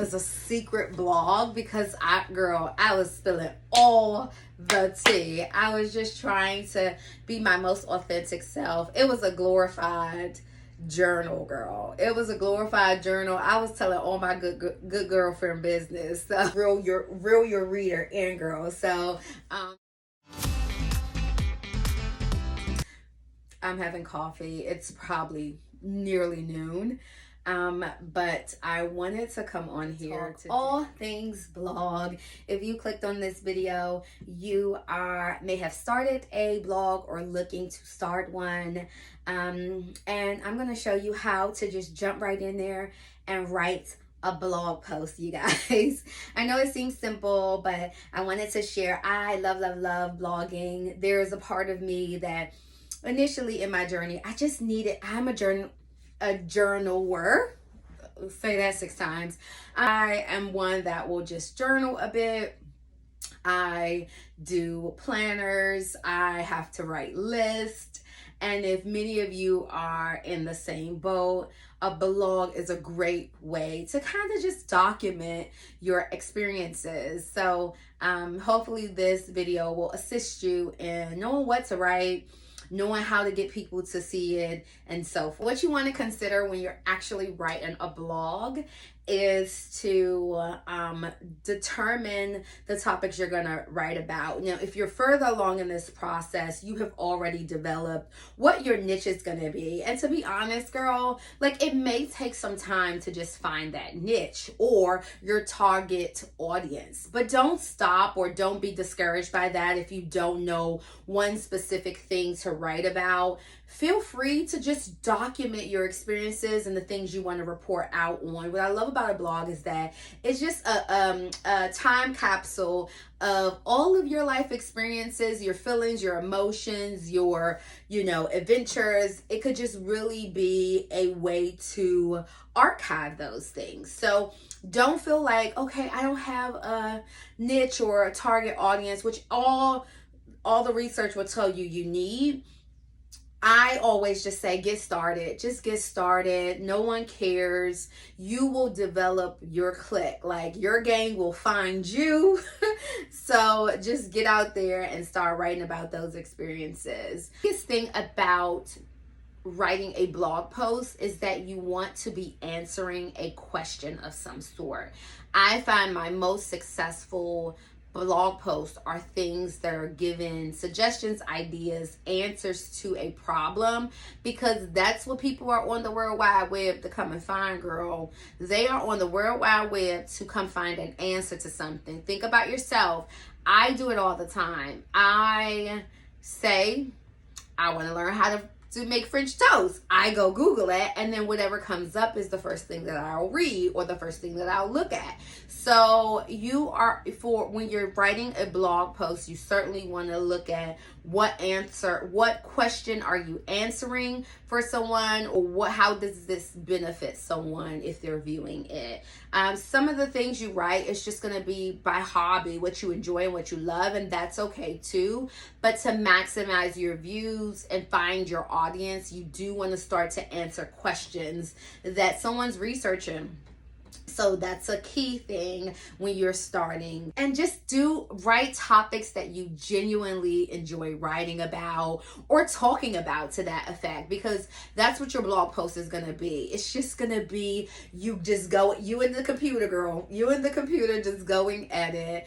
was a secret blog because I was spilling all the tea. I was just trying to be my most authentic self. It was a glorified journal, girl. It was a glorified journal. I was telling all my good girlfriend business. So reel your reader in, girl. So I'm having coffee. It's probably nearly noon. But I wanted to come on here to all things blog. If you clicked on this video, you may have started a blog or looking to start one. And I'm going to show you how to just jump right in there and write a blog post, you guys. I know it seems simple, but I wanted to share. I love blogging. There's a part of me that initially in my journey, I'm a journaler. Say that 6 times. I am one that will just journal a bit. I do planners. I have to write lists. And if many of you are in the same boat, a blog is a great way to kind of just document your experiences. So hopefully this video will assist you in knowing what to write, knowing how to get people to see it, and so forth. What you want to consider when you're actually writing a blog is to determine the topics you're going to write about. Now, if you're further along in this process, you have already developed what your niche is going to be. And to be honest, girl, like, it may take some time to just find that niche or your target audience. But don't stop or don't be discouraged by that if you don't know one specific thing to write about. Feel free to just document your experiences and the things you want to report out on. What I love about a blog is that it's just a time capsule of all of your life experiences, your feelings, your emotions, your, adventures. It could just really be a way to archive those things. So don't feel like, okay, I don't have a niche or a target audience, which all the research will tell you need. I always just say, get started. Just get started. No one cares. You will develop your clique. Like, your gang will find you. So just get out there and start writing about those experiences. The biggest thing about writing a blog post is that you want to be answering a question of some sort. I find my most successful blog posts are things that are given suggestions, ideas, answers to a problem, because that's what people are on the World Wide Web to come and find, girl. They are on the World Wide Web to come find an answer to something. Think about yourself. I do it all the time. I say, I want to learn how to make French toast. I go Google it, and then whatever comes up is the first thing that I'll read or the first thing that I'll look at. So when you're writing a blog post, you certainly want to look at what question are you answering for someone, or how does this benefit someone if they're viewing it. Some of the things you write is just going to be by hobby, what you enjoy and what you love, and that's okay too. But to maximize your views and find your audience, you do want to start to answer questions that someone's researching. So that's a key thing when you're starting. And just write topics that you genuinely enjoy writing about or talking about, to that effect, because that's what your blog post is going to be. It's just going to be you and the computer, girl, you and the computer just going at it,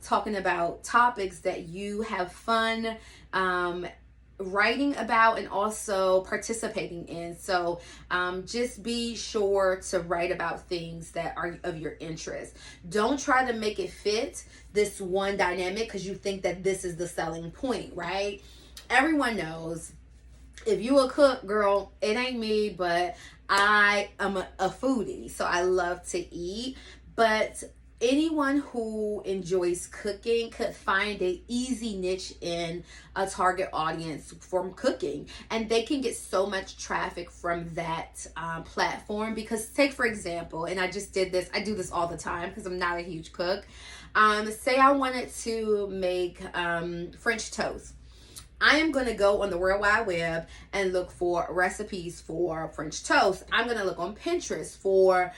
talking about topics that you have fun writing about and also participating in. So just be sure to write about things that are of your interest. Don't try to make it fit this one dynamic because you think that this is the selling point, right? Everyone knows, if you a cook, girl, it ain't me, but I am a foodie, so I love to eat. But anyone who enjoys cooking could find an easy niche in a target audience from cooking, and they can get so much traffic from that platform. Because take, for example, and I just did this, I do this all the time because I'm not a huge cook. Say I wanted to make French toast. I am going to go on the World Wide Web and look for recipes for French toast. I'm going to look on Pinterest for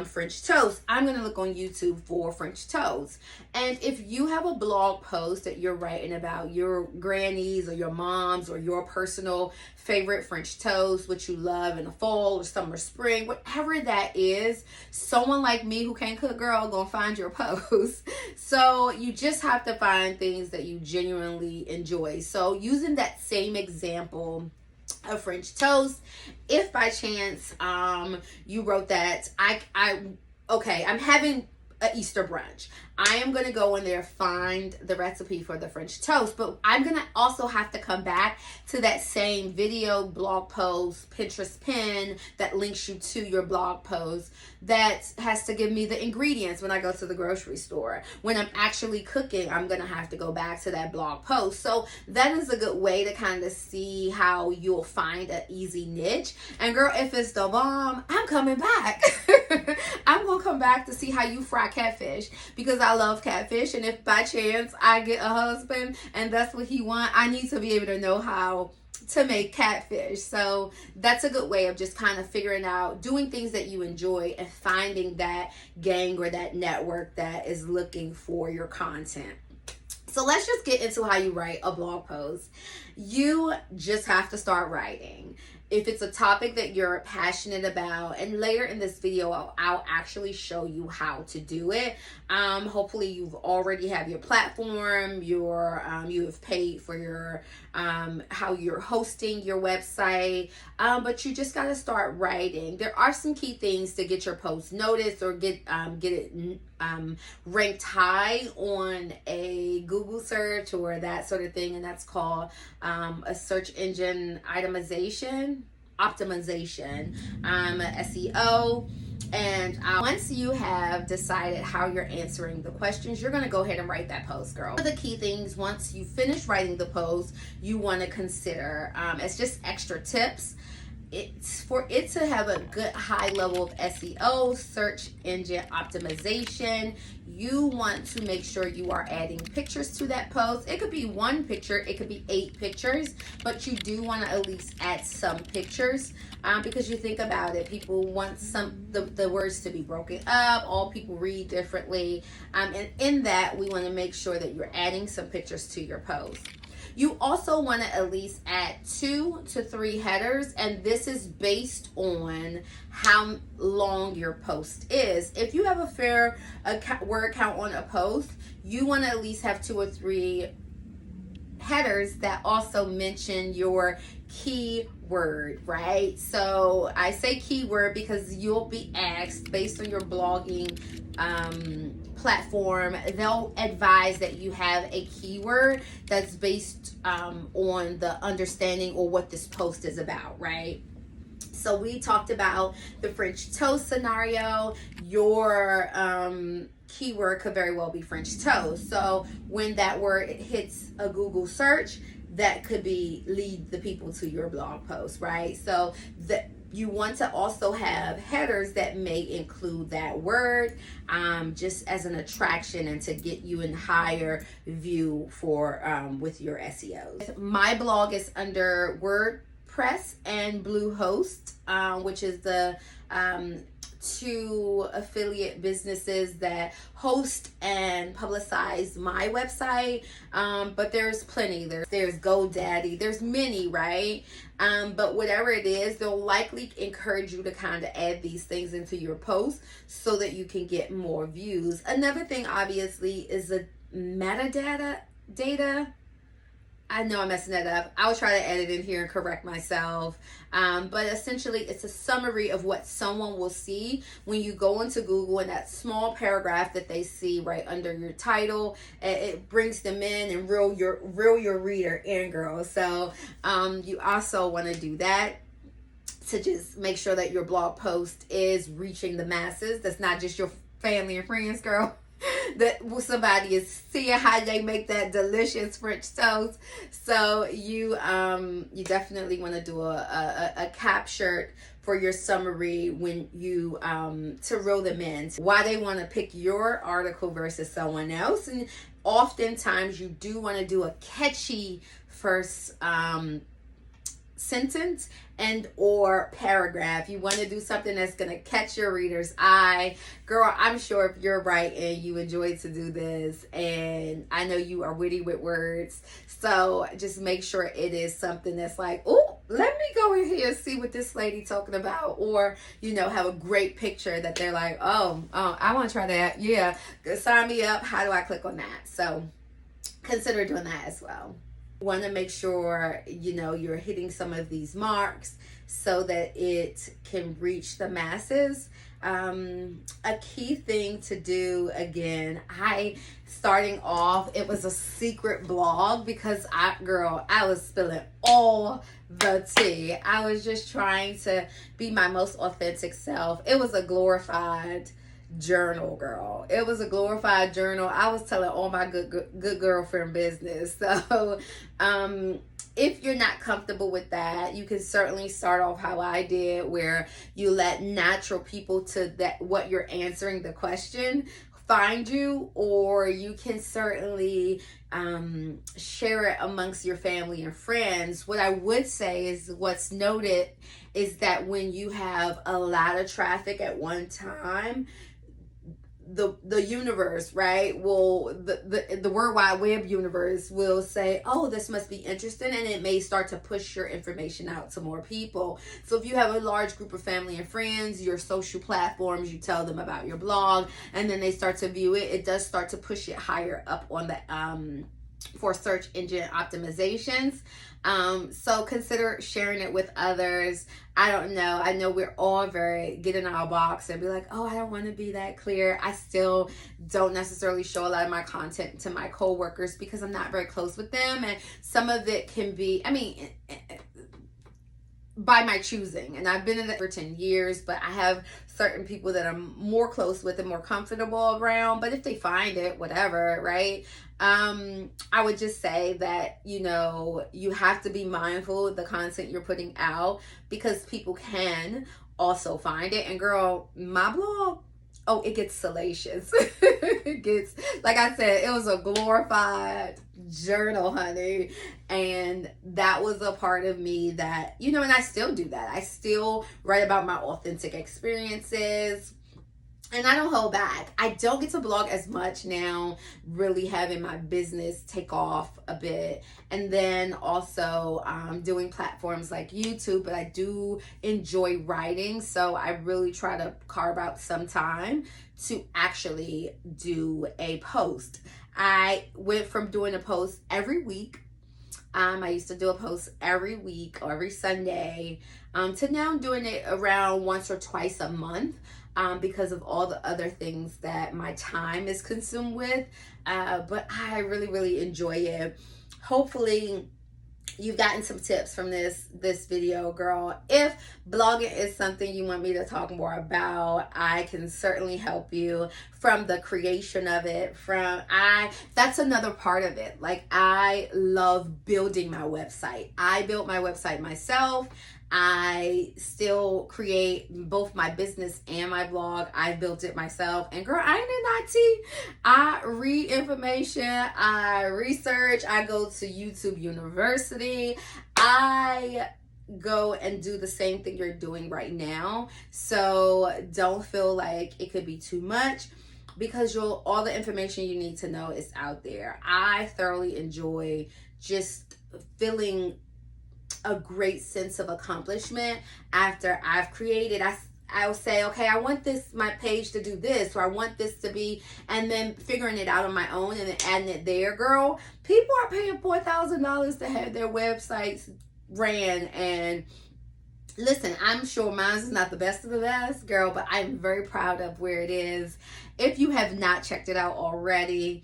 French toast, I'm going to look on YouTube for French toast. And if you have a blog post that you're writing about your grannies or your moms or your personal favorite French toast, which you love in the fall or summer, spring, whatever that is, someone like me who can't cook, girl, gonna find your post. So you just have to find things that you genuinely enjoy. So using that same example of French toast, if by chance you wrote that I'm having an Easter brunch, I am going to go in there, find the recipe for the French toast, but I'm going to also have to come back to that same video, blog post, Pinterest pin that links you to your blog post that has to give me the ingredients when I go to the grocery store. When I'm actually cooking, I'm going to have to go back to that blog post. So that is a good way to kind of see how you'll find an easy niche. And girl, if it's the bomb, I'm coming back. I'm going to come back to see how you fry catfish, because I love catfish. And if by chance I get a husband and that's what he wants, I need to be able to know how to make catfish. So that's a good way of just kind of figuring out, doing things that you enjoy and finding that gang or that network that is looking for your content. So let's just get into how you write a blog post. You just have to start writing. If it's a topic that you're passionate about, and later in this video, I'll actually show you how to do it. Hopefully you've already have your platform, you have paid for your, how you're hosting your website, but you just got to start writing. There are some key things to get your post noticed or get it ranked high on a Google search or that sort of thing, and that's called a search engine optimization, SEO. And once you have decided how you're answering the questions, you're going to go ahead and write that post, girl. One of the key things, once you finish writing the post, you want to consider, it's just extra tips. It's for it to have a good high level of SEO, search engine optimization. You want to make sure you are adding pictures to that post. It could be one picture, it could be 8 pictures, but you do want to at least add some pictures, because you think about it, people want the words to be broken up. All people read differently, and in that, we want to make sure that you're adding some pictures to your post. You also want to at least add 2 to 3 headers, and this is based on how long your post is. If you have a fair word count on a post, you want to at least have 2 or 3 headers that also mention your keyword, right? So I say keyword because you'll be asked based on your blogging platform, they'll advise that you have a keyword that's based on the understanding or what this post is about, right? So we talked about the French toast scenario. Your keyword could very well be French toast. So when that word hits a Google search, that could be lead the people to your blog post, right? So you want to also have headers that may include that word, just as an attraction and to get you in higher view for with your SEOs. My blog is under WordPress and Bluehost, which is the 2 affiliate businesses that host and publicize my website, but there's plenty. There's GoDaddy, there's many, right? But whatever it is, they'll likely encourage you to kind of add these things into your post so that you can get more views. Another thing, obviously, is the metadata data. I know I'm messing that up. I'll try to edit in here and correct myself. But essentially, it's a summary of what someone will see when you go into Google, and that small paragraph that they see right under your title, it brings them in and reel your reader in, girl. So you also want to do that to just make sure that your blog post is reaching the masses. That's not just your family and friends, girl. That somebody is seeing how they make that delicious French toast. So you definitely want to do a capture for your summary when you to reel them in, why they want to pick your article versus someone else. And oftentimes you do want to do a catchy first sentence and or paragraph. You want to do something that's going to catch your reader's eye. Girl, I'm sure if you're writing, you enjoy to do this, and I know you are witty with words, so just make sure it is something that's like, oh, let me go in here and see what this lady talking about, or have a great picture that they're like, oh, I want to try that. Yeah, sign me up. How do I click on that? So consider doing that as well. Want to make sure you're hitting some of these marks so that it can reach the masses. A key thing to do, again, starting off, it was a secret blog because I was spilling all the tea. I was just trying to be my most authentic self. It was a glorified journal, girl. It was a glorified journal. I was telling all my good girlfriend business. So if you're not comfortable with that, you can certainly start off how I did, where you let natural people to that what you're answering the question find you, or you can certainly share it amongst your family and friends. What I would say is what's noted is that when you have a lot of traffic at one time, the universe, right, will the World Wide Web universe will say, oh, this must be interesting, and it may start to push your information out to more people. So if you have a large group of family and friends, your social platforms, you tell them about your blog, and then they start to view it, it does start to push it higher up on the for search engine optimizations. So consider sharing it with others. I don't know. I know we're all get in our box and be like, oh, I don't want to be that clear. I still don't necessarily show a lot of my content to my coworkers because I'm not very close with them. And some of it can be, by my choosing, and I've been in it for 10 years, but I have certain people that I'm more close with and more comfortable around. But if they find it, whatever, right? I would just say that, you have to be mindful of the content you're putting out, because people can also find it. And girl, my blog, oh, it gets salacious. It gets, like I said, it was a glorified journal, honey. And that was a part of me that, and I still do that. I still write about my authentic experiences. And I don't hold back. I don't get to blog as much now, really having my business take off a bit. And then also doing platforms like YouTube, but I do enjoy writing. So I really try to carve out some time to actually do a post. I went from doing a post every week. I used to do a post every week or every Sunday to now I'm doing it around once or twice a month. Because of all the other things that my time is consumed with. But I really, really enjoy it. Hopefully you've gotten some tips from this video, girl. If blogging is something you want me to talk more about, I can certainly help you from the creation of it. That's another part of it. Like, I love building my website. I built my website myself. I still create both my business and my blog. I built it myself. And girl, I ain't in IT. I read information. I research. I go to YouTube University. I go and do the same thing you're doing right now. So don't feel like it could be too much, because all the information you need to know is out there. I thoroughly enjoy just feeling a great sense of accomplishment after I've created. I'll say, okay, I want my page to do this, or I want this to be, and then figuring it out on my own and then adding it there. Girl, people are paying $4,000 to have their websites ran. And listen, I'm sure mine is not the best of the best, girl, but I'm very proud of where it is. If you have not checked it out already,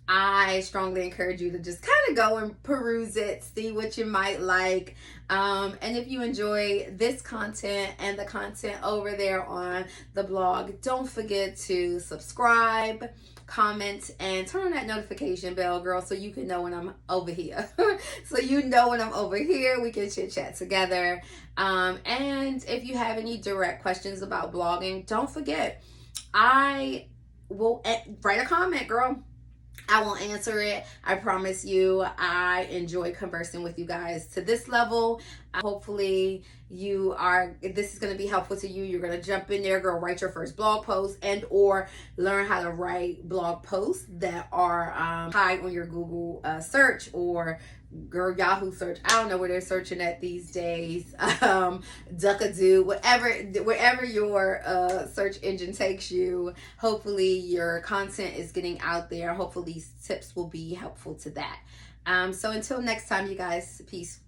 I strongly encourage you to just kind of go and peruse it, see what you might like. And if you enjoy this content and the content over there on the blog, don't forget to subscribe, comment, and turn on that notification bell, girl, so you can know when I'm over here. So you know when I'm over here, we can chit chat together. And if you have any direct questions about blogging, don't forget, I will write a comment, girl. I will answer it. I promise you. I enjoy conversing with you guys to this level. Hopefully this is going to be helpful to you. You're going to jump in there, go write your first blog post, and or learn how to write blog posts that are high on your Google search or Yahoo search. I don't know where they're searching at these days. Duckadoo, wherever your search engine takes you. Hopefully your content is getting out there. Hopefully these tips will be helpful to that. So until next time, you guys, peace.